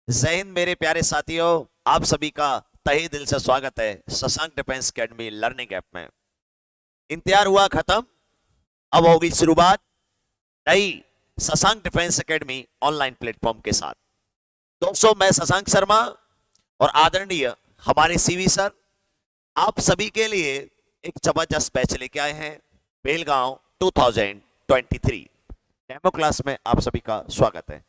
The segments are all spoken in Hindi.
जय हिंद मेरे प्यारे साथियों। आप सभी का तहे दिल से स्वागत है Shashank defence academy learning app में। इंतजार हुआ खत्म, अब होगी शुरुआत नई Shashank defence academy online platform के साथ। दोस्तों, मैं शशांक शर्मा और आदरणीय हमारे सीवी सर आप सभी के लिए एक जबरदस्त बैच लेके आए हैं। बेलगांव 2023 डेमो क्लास में आप सभी का स्वागत है।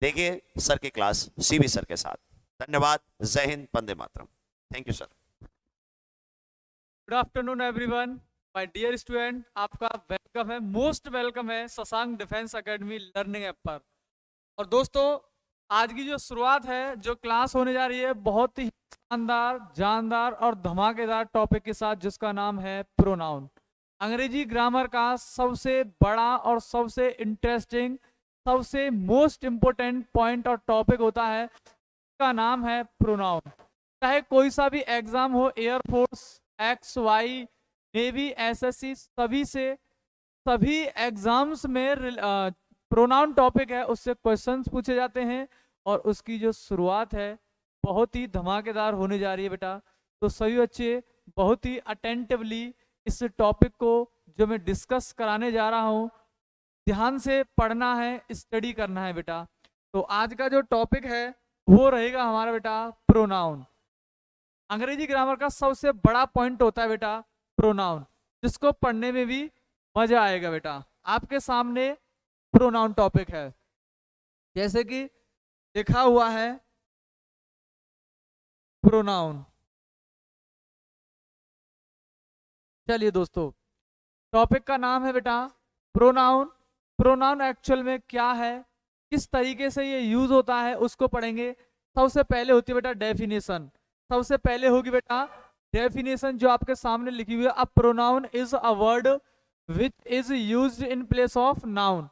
देखिए सर की क्लास सीवी सर के साथ। धन्यवाद। जय हिंद, वंदे मातरम। Thank you sir. Good afternoon everyone. My dear student, आपका वेलकम है, मोस्ट वेलकम है Shashank defence academy learning app पर। और दोस्तों, आज की जो शुरुआत है, जो क्लास होने जा रही है, बहुत ही शानदार, जानदार और धमाकेदार टॉपिक के साथ, जिसका नाम है प्रोनाउन। अंग्रेजी ग्रामर का सबसे बड़ा और सबसे इंटरेस्टिंग, सबसे मोस्ट इंपोर्टेंट पॉइंट और टॉपिक होता है, का नाम है प्रोनाउन। चाहे कोई सा भी एग्जाम हो, air force, X Y, navy, SSC, सभी एग्जाम्स में प्रोनाउन टॉपिक है, उससे क्वेश्चंस पूछे जाते हैं। और उसकी जो शुरुआत है बहुत ही धमाकेदार होने जा रही है बेटा। तो सभी बच्चे बहुत ही अटेंटिवली इस टॉपिक को, जो मैं डिस्कस कराने जा रहा हूँ, ध्यान से पढ़ना है, स्टडी करना है बेटा। तो आज का जो टॉपिक है वो रहेगा हमारा बेटा प्रोनाउन। अंग्रेजी ग्रामर का सबसे बड़ा पॉइंट होता है बेटा प्रोनाउन, जिसको पढ़ने में भी मजा आएगा बेटा। आपके सामने प्रोनाउन टॉपिक है, जैसे कि लिखा हुआ है प्रोनाउन। चलिए दोस्तों, टॉपिक का नाम है बेटा प्रोनाउन। प्रोनाउन एक्चुअल में क्या है, किस तरीके से ये यूज होता है, उसको पढ़ेंगे। सबसे पहले होती है बेटा डेफिनेशन। सबसे पहले होगी बेटा डेफिनेशन, जो आपके सामने लिखी हुई है। A pronoun is a word which is used in place of noun.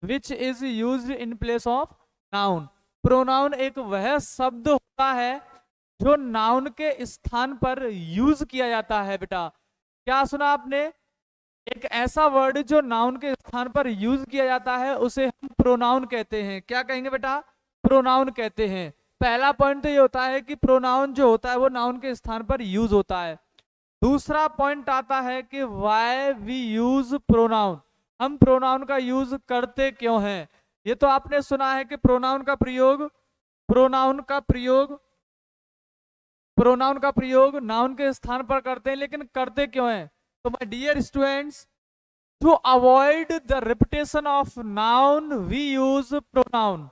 Which is used in place of noun. Pronoun एक वह शब्द होता है जो नाउन के स्थान पर यूज किया जाता है बेटा। क्या सुना आपने? एक ऐसा वर्ड जो नाउन के स्थान पर यूज किया जाता है, उसे हम प्रोनाउन कहते हैं। क्या कहेंगे बेटा? प्रोनाउन कहते हैं। पहला पॉइंट तो ये होता है कि प्रोनाउन जो होता है वो नाउन के स्थान पर यूज होता है। दूसरा पॉइंट आता है कि वाई वी यूज प्रोनाउन। हम प्रोनाउन का यूज करते क्यों हैं? ये तो आपने सुना है कि प्रोनाउन का प्रयोग नाउन के स्थान पर करते हैं, लेकिन करते क्यों हैं? तो my dear students, to avoid the repetition of noun we use pronoun.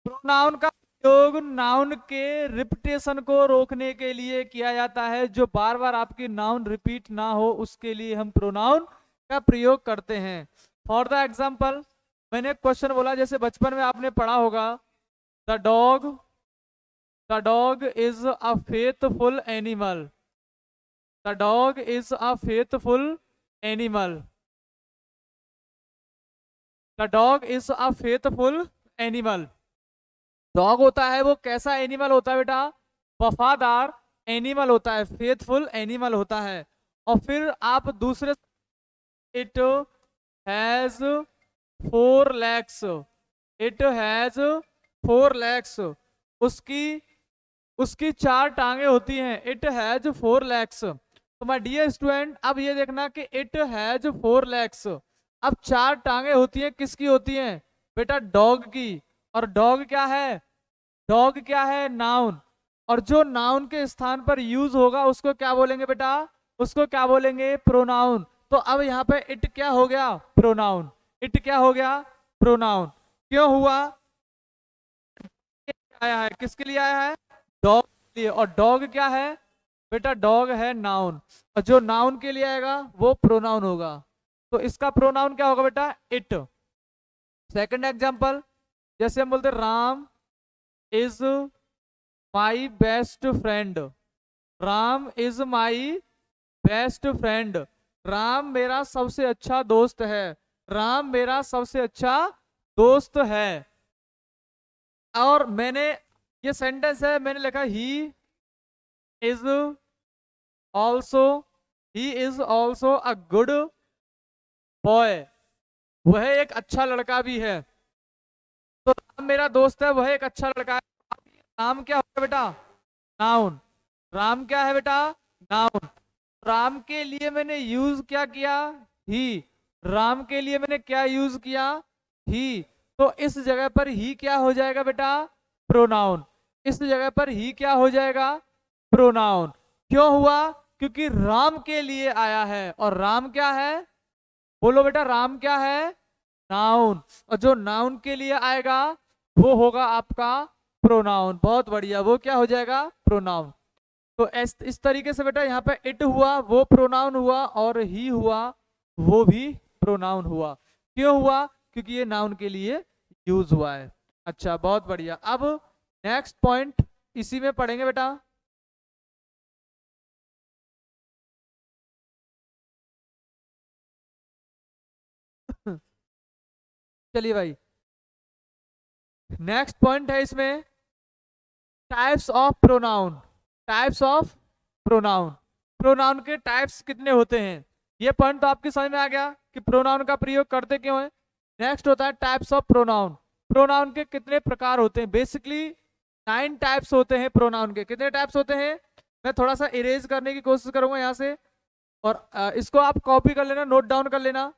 Pronoun का प्रयोग नाउन के रिपीटेशन को रोकने के लिए किया जाता है। जो बार बार आपकी नाउन रिपीट ना हो, उसके लिए हम प्रोनाउन का प्रयोग करते हैं। फॉर द एग्जाम्पल, मैंने क्वेश्चन बोला, जैसे बचपन में आपने पढ़ा होगा, the dog the dog is a faithful animal. The dog is a faithful animal. The dog is a faithful animal. Dog होता है वो कैसा एनिमल होता है बेटा? वफादार एनिमल होता है, फेथफुल एनिमल होता है। और फिर आप दूसरे, it has 4 legs। It has 4 legs। उसकी उसकी 4 टांगे होती हैं। It has 4 legs। तो माय डियर स्टूडेंट, अब ये देखना कि इट हैज 4 legs। अब 4 टांगे होती हैं, किसकी होती हैं बेटा? डॉग की। और डॉग क्या है? डॉग क्या है? नाउन। और जो नाउन के स्थान पर यूज होगा, उसको क्या बोलेंगे बेटा? उसको क्या बोलेंगे? प्रोनाउन। तो अब यहाँ पे इट क्या हो गया? प्रोनाउन। इट क्या हो गया? प्रोनाउन। क्यों हुआ? आया है, किसके लिए आया है? डॉग के लिए। और डॉग क्या है बेटा? डॉग है नाउन। और जो नाउन के लिए आएगा वो प्रोनाउन होगा। तो इसका प्रोनाउन क्या होगा बेटा? इट। सेकंड एग्जांपल, जैसे हम बोलते Ram is my best friend. Ram is my best friend. Ram मेरा सबसे अच्छा दोस्त है। राम मेरा सबसे अच्छा दोस्त है। और मैंने, ये सेंटेंस है, मैंने लिखा he is also he is also a good boy. वह एक अच्छा लड़का भी है। तो राम मेरा दोस्त है, वह एक अच्छा लड़का है। राम क्या होगा बेटा? नाउन। राम क्या है बेटा? नाउन। राम के लिए मैंने यूज क्या किया? ही। राम के लिए मैंने क्या यूज किया? ही। तो इस जगह पर ही क्या हो जाएगा बेटा? प्रोनाउन। इस जगह पर ही क्या हो जाएगा? प्रोनाउन। क्यों हुआ? क्योंकि राम के लिए आया है, और राम क्या है? बोलो बेटा, राम क्या है? नाउन। और जो नाउन के लिए आएगा वो होगा आपका प्रोनाउन। बहुत बढ़िया, वो क्या हो जाएगा? प्रोनाउन। तो इस तरीके से बेटा यहाँ पे इट हुआ वो प्रोनाउन हुआ, और ही हुआ वो भी प्रोनाउन हुआ। क्यों हुआ? क्योंकि ये नाउन के लिए यूज हुआ है। अच्छा, बहुत बढ़िया। अब नेक्स्ट पॉइंट इसी में पढ़ेंगे बेटा। चलिए भाई, नेक्स्ट पॉइंट है इसमें types of pronoun. Types of pronoun. Pronoun के टाइप्स कितने होते हैं? ये पॉइंट तो आपकी समझ में आ गया कि प्रोनाउन का प्रयोग करते क्यों है। नेक्स्ट होता है टाइप्स ऑफ प्रोनाउन। प्रोनाउन के कितने प्रकार होते हैं? बेसिकली 9 टाइप्स होते हैं प्रोनाउन के। कितने टाइप्स होते हैं? मैं थोड़ा सा इरेज करने की कोशिश करूंगा यहाँ से, और इसको आप कॉपी कर लेना, नोट डाउन कर लेना।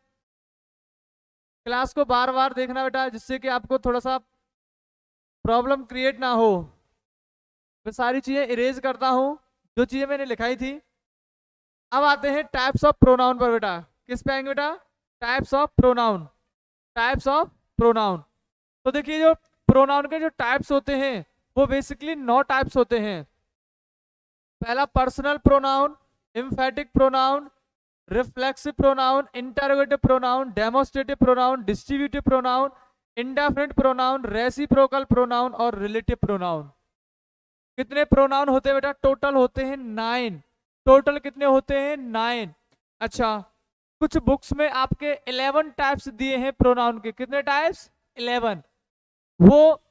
क्लास को बार बार देखना बेटा, जिससे कि आपको थोड़ा सा प्रॉब्लम क्रिएट ना हो। मैं सारी चीजें इरेज करता हूँ जो चीजें मैंने लिखाई थी। अब आते हैं टाइप्स ऑफ प्रोनाउन पर बेटा। किस पे आएंगे बेटा? Types of pronoun. Types of pronoun. तो देखिए, जो प्रोनाउन के जो टाइप्स होते हैं वो बेसिकली 9 टाइप्स होते हैं। पहला personal pronoun, emphatic pronoun, reflexive pronoun, interrogative pronoun, demonstrative pronoun, distributive pronoun, indefinite pronoun, reciprocal pronoun और रिलेटिव प्रोनाउन। कितने प्रोनाउन होते हैं बेटा? टोटल होते हैं 9। टोटल कितने होते हैं? 9। अच्छा, कुछ बुक्स में आपके 11 टाइप्स दिए हैं प्रोनाउन के। कितने टाइप्स? 11। वो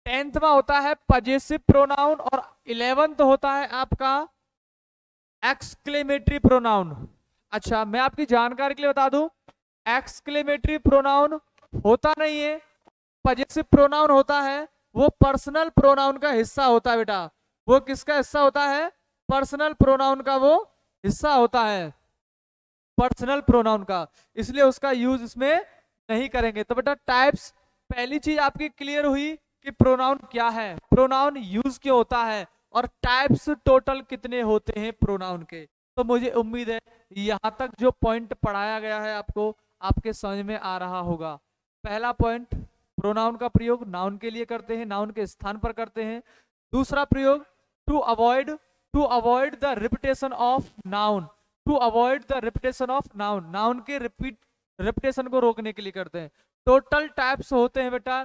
10th में होता है पजेसिव प्रोनाउन, और 11th होता है आपका एक्सक्लेमेटरी प्रोनाउन। अच्छा, मैं आपकी जानकारी के लिए बता दूं, एक्सक्लेमेटरी प्रोनाउन होता नहीं है, पजेसिव प्रोनाउन होता है। वो पर्सनल प्रोनाउन का हिस्सा होता है बेटा। वो किसका हिस्सा होता है? पर्सनल प्रोनाउन का वो हिस्सा होता है, पर्सनल प्रोनाउन का। इसलिए उसका यूज इसमें नहीं करेंगे। तो बेटा टाइप्स, पहली चीज आपकी क्लियर हुई कि प्रोनाउन क्या है, प्रोनाउन यूज क्यों होता है, और टाइप्स टोटल कितने होते हैं प्रोनाउन के। तो मुझे उम्मीद है यहाँ तक जो पॉइंट पढ़ाया गया है आपको, आपके समझ में आ रहा होगा। पहला पॉइंट, प्रोनाउन का प्रयोग नाउन के लिए करते हैं, नाउन के स्थान पर करते हैं। दूसरा प्रयोग, to avoid the repetition of noun. To avoid the repetition of noun, noun के रिपीटेशन को रोकने के लिए करते हैं। टोटल टाइप्स होते हैं बेटा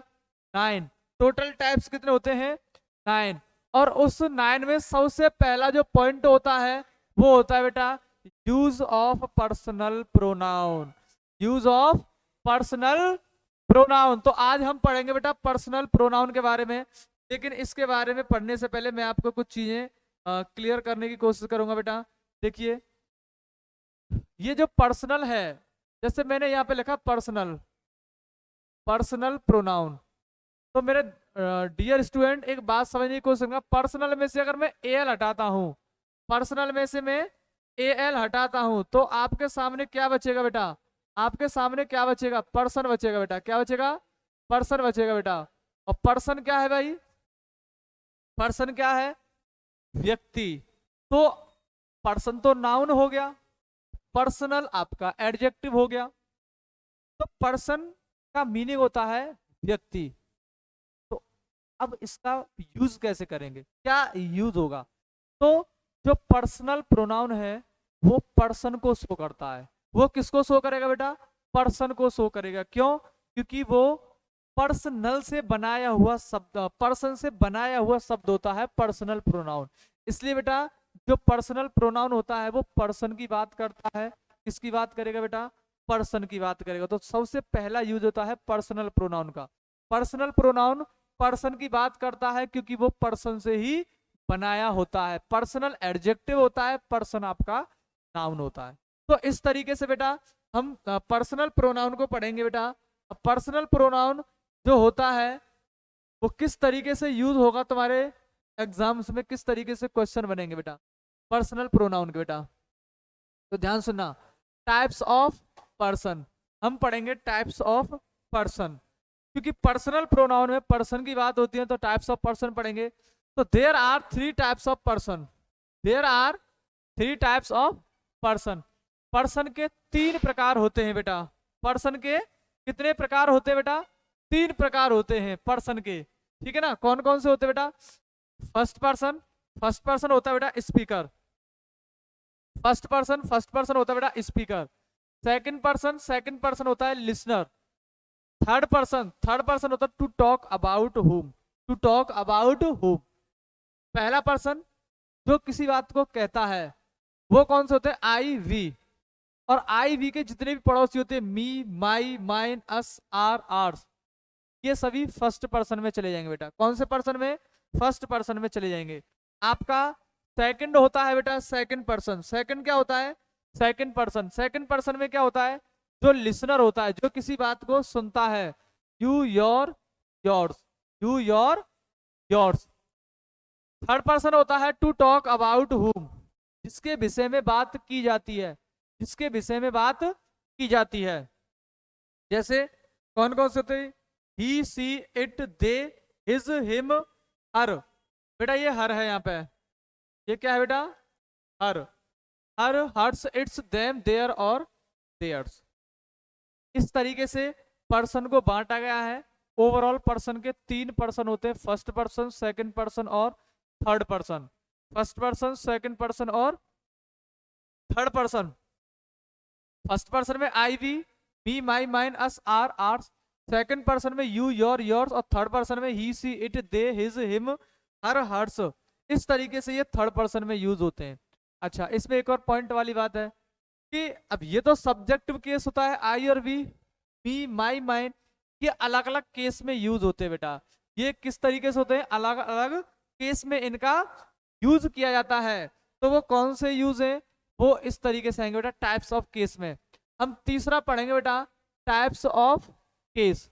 9। टोटल टाइप्स कितने होते हैं? 9। और उस 9 में सबसे पहला जो पॉइंट होता है वो होता है बेटा use of personal pronoun. Use of personal pronoun. तो आज हम पढ़ेंगे बेटा पर्सनल प्रोनाउन के बारे में, लेकिन इसके बारे में पढ़ने से पहले मैं आपको कुछ चीजें क्लियर करने की कोशिश करूंगा बेटा। देखिए, ये जो पर्सनल है, जैसे मैंने यहाँ पे लिखा पर्सनल, पर्सनल प्रोनाउन। तो मेरे डियर स्टूडेंट एक बात समझने की कोशिश करूंगा, पर्सनल में से अगर मैं एल हटाता हूं, पर्सनल में से मैं एल हटाता हूं, तो आपके सामने क्या बचेगा बेटा? आपके सामने क्या बचेगा? पर्सन बचेगा बेटा। क्या बचेगा? पर्सन बचेगा बेटा। और पर्सन क्या है भाई? पर्सन क्या है? व्यक्ति। तो पर्सन तो नाउन हो गया, पर्सनल आपका एडजेक्टिव हो गया। तो पर्सन का मीनिंग होता है व्यक्ति। तो अब इसका यूज कैसे करेंगे, क्या यूज होगा? तो जो पर्सनल प्रोनाउन है वो पर्सन को शो करता है। वो किसको शो करेगा बेटा? पर्सन को शो करेगा। क्यों? क्योंकि वो पर्सनल से बनाया हुआ शब्द, पर्सन से बनाया हुआ शब्द होता है पर्सनल प्रोनाउन। इसलिए बेटा जो पर्सनल प्रोनाउन होता है वो पर्सन की बात करता है। किसकी बात करेगा बेटा? पर्सन की बात करेगा। तो सबसे पहला यूज होता है पर्सनल प्रोनाउन का। पर्सनल प्रोनाउन पर्सन की बात करता है क्योंकि वो पर्सन से ही बनाया होता है। पर्सनल एडजेक्टिव होता है, पर्सन आपका नाउन होता है। तो इस तरीके से बेटा हम पर्सनल प्रोनाउन को पढ़ेंगे बेटा। पर्सनल प्रोनाउन जो होता है वो किस तरीके से यूज होगा तुम्हारे एग्जाम्स में, किस तरीके से क्वेश्चन बनेंगे बेटा पर्सनल प्रोनाउन के बेटा। तो ध्यान सुनना, टाइप्स ऑफ पर्सन, हम पढ़ेंगे टाइप्स ऑफ पर्सन, क्योंकि पर्सनल प्रोनाउन में पर्सन की बात होती है तो टाइप्स ऑफ पर्सन पढ़ेंगे। तो there are three types of person, there are three types of person. Person के तीन प्रकार होते हैं बेटा, पर्सन के कितने प्रकार होते हैं बेटा, तीन प्रकार होते हैं पर्सन के, ठीक है ना। कौन कौन से होते हैं बेटा, फर्स्ट पर्सन, फर्स्ट पर्सन होता है बेटा स्पीकर, फर्स्ट पर्सन होता है बेटा speaker. Second person, second person होता है लिसनर। थर्ड पर्सन होता है टू टॉक अबाउट हुम, टू टॉक अबाउट हुम। पहला पर्सन जो किसी बात को कहता है वो कौन से होते हैं, आई वी, और आई वी के जितने भी पड़ोसी होते हैं मी, my, mine, us, our, hours, ये सभी फर्स्ट पर्सन में चले जाएंगे बेटा। कौन से पर्सन में, फर्स्ट पर्सन में चले जाएंगे। आपका सेकंड होता है बेटा सेकंड पर्सन, सेकंड क्या होता है, सेकंड पर्सन। सेकंड पर्सन में क्या होता है, जो लिसनर होता है, जो किसी बात को सुनता है, you, your, yours, you, your, yours. Third person होता है टू टॉक अबाउट हुम, जिसके विषय में बात की जाती है, जिसके विषय में बात की जाती है। जैसे कौन कौन से होते हैं, ही, she, it, they, his, him, हर। बेटा ये हर है यहाँ पे, ये क्या है बेटा, हर, हर, हर्स, इट्स, देम, देयर और देयर्स। इस तरीके से पर्सन को बांटा गया है। ओवरऑल पर्सन के तीन पर्सन होते हैं, फर्स्ट पर्सन, सेकंड पर्सन और third person. First person, second person और थर्ड पर्सन। फर्स्ट पर्सन में I, we, me, my, mine, us, our, ours. Second person में यू, योर, योर्स, और थर्ड पर्सन में he, she, it, they, his, him, her, hers. इस तरीके से ये थर्ड पर्सन में यूज होते हैं। अच्छा, इसमें एक और पॉइंट वाली बात है कि अब ये तो सब्जेक्टिव केस होता है, आई और वी, मी, माई, माइन, ये अलग अलग केस में यूज होते हैं बेटा। ये किस तरीके से होते हैं, अलग अलग केस में इनका यूज किया जाता है। तो वो कौन से यूज है, वो इस तरीके से आएंगे बेटा टाइप्स ऑफ केस में। हम तीसरा पढ़ेंगे बेटा टाइप्स ऑफ केस।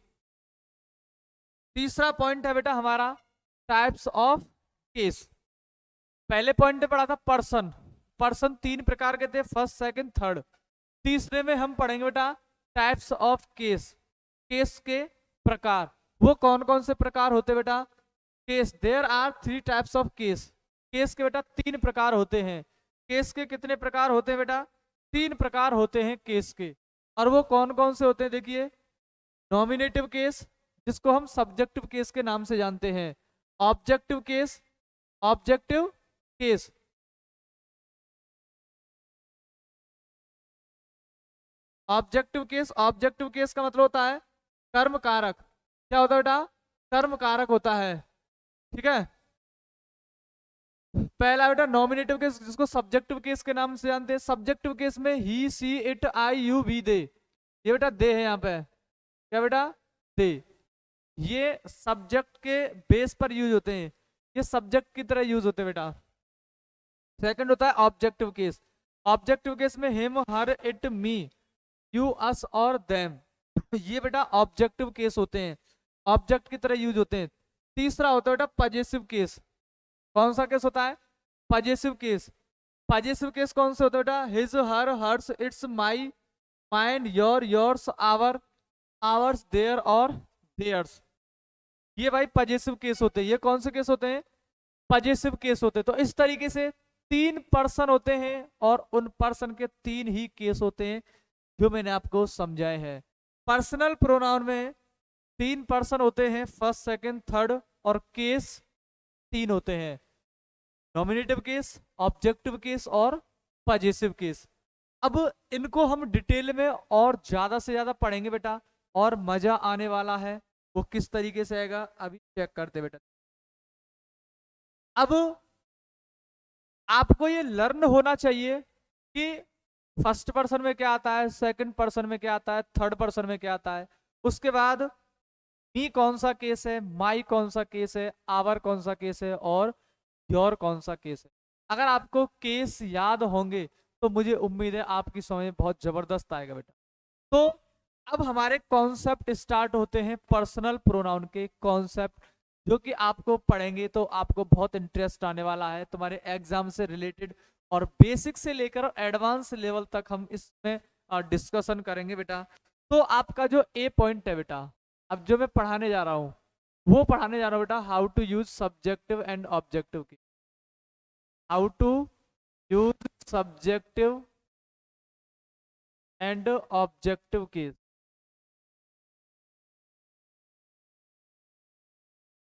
तीसरा पॉइंट है बेटा हमारा टाइप्स ऑफ केस। पहले पॉइंट में पढ़ा था पर्सन, पर्सन तीन प्रकार के थे, फर्स्ट, सेकंड, थर्ड। तीसरे में हम पढ़ेंगे बेटा टाइप्स ऑफ केस, केस के प्रकार। वो कौन कौन से प्रकार होते बेटा, case, there are three types of case. Case के बेटा तीन प्रकार होते हैं। केस के कितने प्रकार होते हैं बेटा, तीन प्रकार होते हैं केस के। और वो कौन कौन से होते हैं, देखिए, नॉमिनेटिव केस, जिसको हम सब्जेक्टिव केस के नाम से जानते हैं, objective case, objective case, objective case. Objective case का मतलब होता है कर्म कारक। क्या होता है बेटा, कर्म कारक होता है, ठीक है। पहला बेटा नॉमिनेटिव केस, जिसको सब्जेक्टिव केस के नाम से जानते हैं। सब्जेक्टिव केस में he, she, it, I, you, we, दे, ये बेटा दे है यहाँ पे, क्या बेटा, दे। ये सब्जेक्ट के बेस पर यूज होते हैं, ये सब्जेक्ट की तरह यूज होते हैं बेटा। सेकंड होता है ऑब्जेक्टिव केस। ऑब्जेक्टिव केस में him, her, it, me, you, us और देम, ये बेटा ऑब्जेक्टिव केस होते हैं, ऑब्जेक्ट की तरह यूज होते हैं। तीसरा होता है बेटा पजेसिव केस। कौन सा केस होता है, पजेसिव केस। पजेसिव केस कौन से होता है बेटा, his, her, hers, its, my, mine, your, yours, our, ours, their और देयर्स। ये भाई पजेसिव केस होते हैं। ये कौन से केस होते हैं, पजेसिव केस होते हैं। तो इस तरीके से तीन पर्सन होते हैं और उन पर्सन के तीन ही केस होते हैं जो मैंने आपको समझाए हैं। पर्सनल प्रोनाउन में तीन पर्सन होते हैं, फर्स्ट, सेकंड, थर्ड, और केस तीन होते हैं, नॉमिनेटिव केस, ऑब्जेक्टिव केस और पजेसिव केस। अब इनको हम डिटेल में और ज्यादा से ज्यादा पढ़ेंगे बेटा, और मजा आने वाला है। वो किस तरीके से आएगा अभी चेक करते बेटा। अब आपको ये लर्न होना चाहिए कि फर्स्ट पर्सन में क्या आता है, सेकंड पर्सन में क्या आता है, थर्ड पर्सन में क्या आता है। उसके बाद मी कौन सा केस है, माई कौन सा केस है, आवर कौन सा केस है और योर कौन सा केस है। अगर आपको केस याद होंगे तो मुझे उम्मीद है आपकी समझ बहुत जबरदस्त आएगा बेटा। तो अब हमारे कॉन्सेप्ट स्टार्ट होते हैं पर्सनल प्रोनाउन के कॉन्सेप्ट। जो कि आपको पढ़ेंगे तो आपको बहुत इंटरेस्ट आने वाला है तुम्हारे एग्जाम से रिलेटेड, और बेसिक से लेकर एडवांस लेवल तक हम इसमें डिस्कशन करेंगे बेटा। तो आपका जो ए पॉइंट है बेटा, अब जो मैं पढ़ाने जा रहा हूँ वो पढ़ाने जा रहा हूँ बेटा, how to use subjective and objective की, how to use subjective and objective की।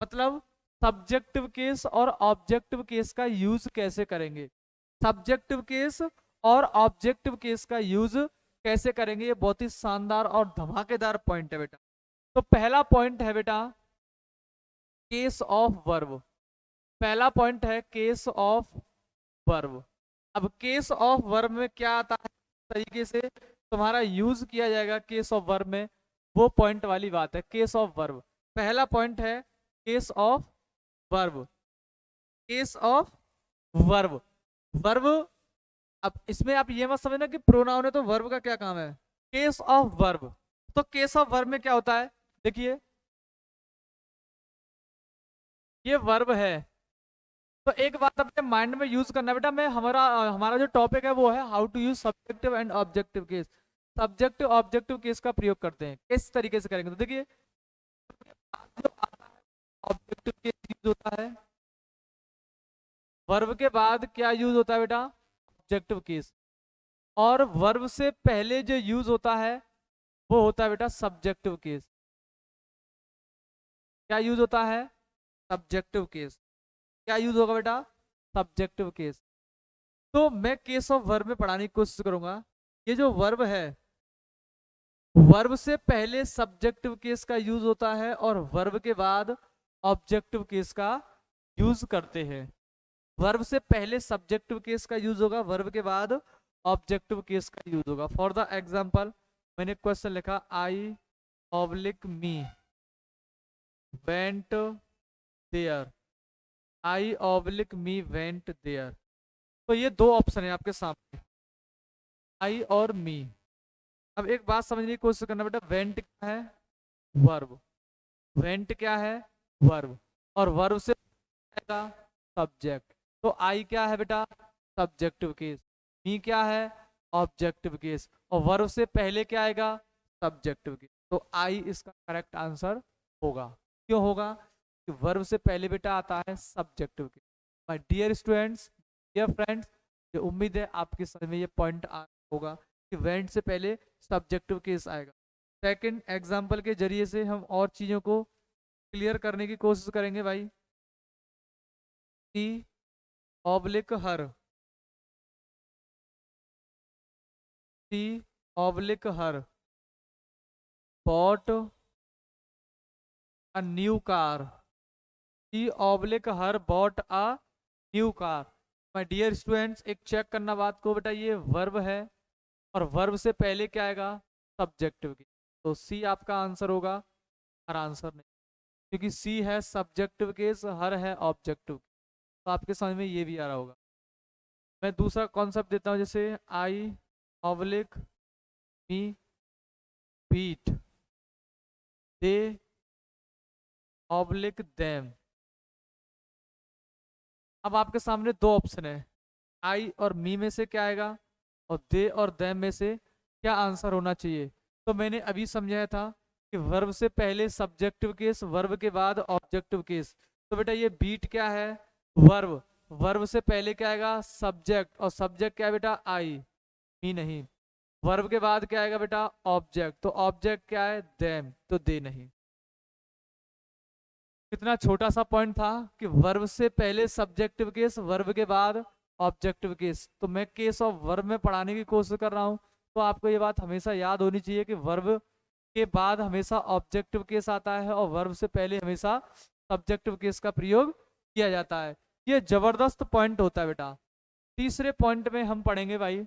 मतलब सब्जेक्टिव केस और ऑब्जेक्टिव केस का यूज कैसे करेंगे, सब्जेक्टिव केस और ऑब्जेक्टिव केस का यूज कैसे करेंगे, ये बहुत ही शानदार और धमाकेदार पॉइंट है बेटा। तो पहला पॉइंट है बेटा केस ऑफ वर्ब, पहला पॉइंट है केस ऑफ वर्ब। अब केस ऑफ वर्ब में क्या आता है तरीके से तुम्हारा यूज किया जाएगा केस ऑफ वर्ब में, वो पॉइंट वाली बात है। केस ऑफ वर्ब, पहला पॉइंट है case of verb, case of verb. Verb, अब इसमें आप ये मत समझना कि प्रोनाउन है तो वर्ब का क्या काम है, केस ऑफ वर्ब। तो केस ऑफ वर्ब में क्या होता है, देखिए ये वर्ब है, तो एक बात अपने माइंड में यूज करना बेटा, मैं हमारा हमारा जो टॉपिक है वो है how to use subjective and objective case. Subjective objective case का प्रयोग करते हैं, किस तरीके से करेंगे, तो देखिए ऑब्जेक्टिव केस यूज होता है, वर्ब के बाद क्या यूज होता है बेटा, ऑब्जेक्टिव केस, और वर्ब से पहले जो यूज होता है वो होता है बेटा सब्जेक्टिव केस। क्या यूज होता है, सब्जेक्टिव केस। क्या यूज होगा बेटा, सब्जेक्टिव केस। तो मैं केस ऑफ वर्ब में पढ़ाने की कोशिश करूंगा। ये जो वर्ब है, वर्ब से पहले सब्जेक्टिव केस का यूज होता है और वर्ब के बाद ऑब्जेक्टिव केस का यूज करते हैं। वर्ब से पहले सब्जेक्टिव केस का यूज होगा, वर्ब के बाद ऑब्जेक्टिव केस का यूज होगा। फॉर द एग्जाम्पल मैंने क्वेश्चन लिखा, I oblique me went there, I oblique me went there. तो ये दो ऑप्शन है आपके सामने, आई और मी। अब एक बात समझने की कोशिश करना बेटा, वेंट क्या है, वर्ब, वेंट क्या है, वर्ब, और वर्ब से आएगा सब्जेक्ट। तो आई क्या है बेटा, सब्जेक्टिव केस, मी क्या है, ऑब्जेक्टिव केस, और वर्ब से पहले क्या आएगा, सब्जेक्टिव केस। तो आई इसका करेक्ट आंसर होगा। क्यों होगा, कि वर्ब से पहले बेटा आता है subjective case. My dear students, dear friends, ये उम्मीद है आपके समझ में ये पॉइंट होगा कि वेंट से पहले सब्जेक्टिव केस आएगा। सेकंड एग्जांपल के जरिए से हम और चीजों को क्लियर करने की कोशिश करेंगे भाई। She oblique her, she oblique her bought a new car, she oblique her bought a new car। My dear students, एक चेक करना बात को बेटा, ये वर्ब है और वर्ब से पहले क्या आएगा, सब्जेक्टिव की। तो सी आपका आंसर होगा, हर आंसर नहीं, क्योंकि सी है सब्जेक्टिव केस, हर है ऑब्जेक्टिव। तो आपके समझ में ये भी आ रहा होगा। मैं दूसरा कॉन्सेप्ट देता हूँ, जैसे आई ऑब्लिक मी बीट दे ऑब्लिक देम। अब आपके सामने दो ऑप्शन है, आई और मी में से क्या आएगा और दे और देम में से क्या आंसर होना चाहिए। तो मैंने अभी समझाया था कि वर्ब से पहले सब्जेक्टिव केस, वर्ब के बाद ऑब्जेक्टिव केस। तो बेटा ये बीट क्या है, वर्ब, वर्ब से पहले क्या आएगा, सब्जेक्ट, और सब्जेक्ट क्या है बेटा, आई, मी नहीं। वर्ब के बाद क्या आएगा बेटा, ऑब्जेक्ट, तो ऑब्जेक्ट क्या है, देम, तो दे नहीं। कितना छोटा सा पॉइंट था कि वर्ब से पहले सब्जेक्टिव केस, वर्ब के बाद ऑब्जेक्टिव केस। तो मैं केस ऑफ वर्ब में पढ़ाने की कोशिश कर रहा हूं, तो आपको ये बात हमेशा याद होनी चाहिए कि वर्ब के बाद हमेशा ऑब्जेक्टिव केस आता है और वर्ब से पहले हमेशा सब्जेक्टिव केस का प्रयोग किया जाता है। ये जबरदस्त पॉइंट होता है बेटा। तीसरे पॉइंट में हम पढ़ेंगे भाई